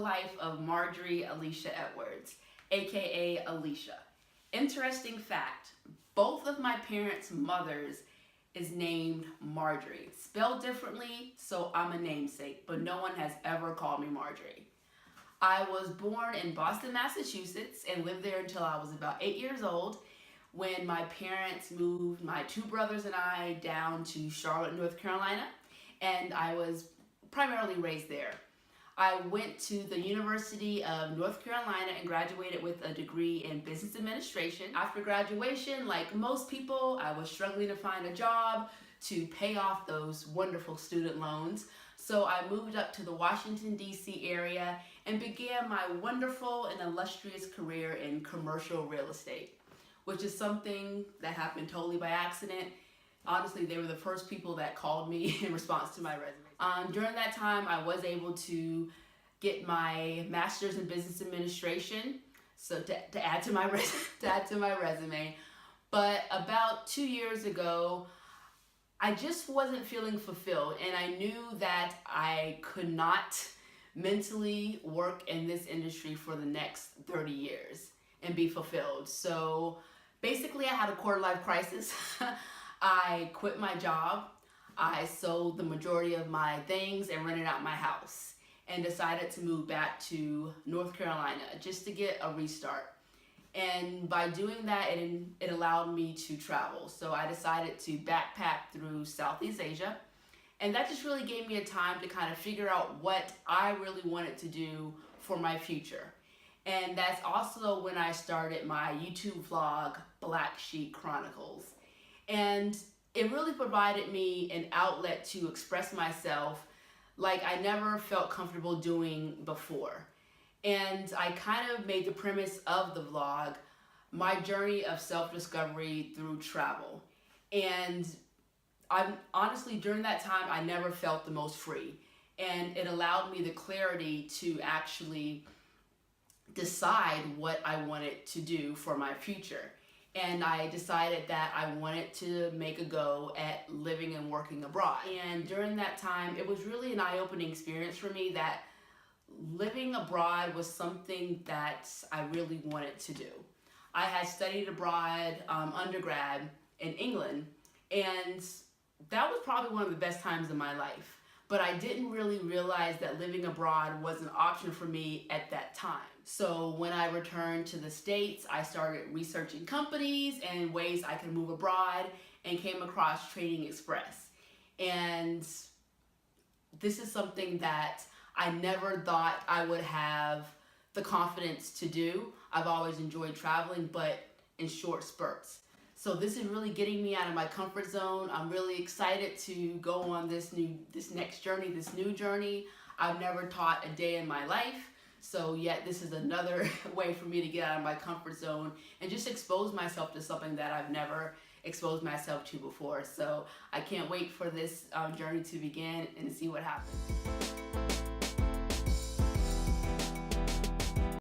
life of Marjorie Alicia Edwards, aka Alicia. Interesting fact, both of my parents' mothers is named Marjorie. Spelled differently, so I'm a namesake, but no one has ever called me Marjorie. I was born in Boston, Massachusetts, and lived there until I was about 8 years old when my parents moved my two brothers and I down to Charlotte, North Carolina, and I was primarily raised there. I went to the University of North Carolina and graduated with a degree in business administration. After graduation, like most people, I was struggling to find a job to pay off those wonderful student loans. So I moved up to the Washington, D.C. area and began my wonderful and illustrious career in commercial real estate, which is something that happened totally by accident. Honestly, they were the first people that called me in response to my resume. During that time, I was able to get my master's in business administration, so to add to my resume. But about 2 years ago, I just wasn't feeling fulfilled, and I knew that I could not mentally work in this industry for the next 30 years and be fulfilled. So basically, I had a quarter-life crisis. I quit my job. I sold the majority of my things and rented out my house and decided to move back to North Carolina just to get a restart. And by doing that, it allowed me to travel. So I decided to backpack through Southeast Asia. And that just really gave me a time to kind of figure out what I really wanted to do for my future. And that's also when I started my YouTube vlog, Black Sheep Chronicles. And it really provided me an outlet to express myself like I never felt comfortable doing before. And I kind of made the premise of the vlog my journey of self-discovery through travel. And honestly, during that time, I never felt the most free. And it allowed me the clarity to actually decide what I wanted to do for my future. And I decided that I wanted to make a go at living and working abroad. And during that time, it was really an eye-opening experience for me that living abroad was something that I really wanted to do. I had studied abroad undergrad in England, and that was probably one of the best times in my life. But I didn't really realize that living abroad was an option for me at that time. So when I returned to the States, I started researching companies and ways I could move abroad and came across Trading Express. And this is something that I never thought I would have the confidence to do. I've always enjoyed traveling, but in short spurts. So this is really getting me out of my comfort zone. I'm really excited to go on this new journey. I've never taught a day in my life. So yet this is another way for me to get out of my comfort zone and just expose myself to something that I've never exposed myself to before. So I can't wait for this journey to begin and see what happens.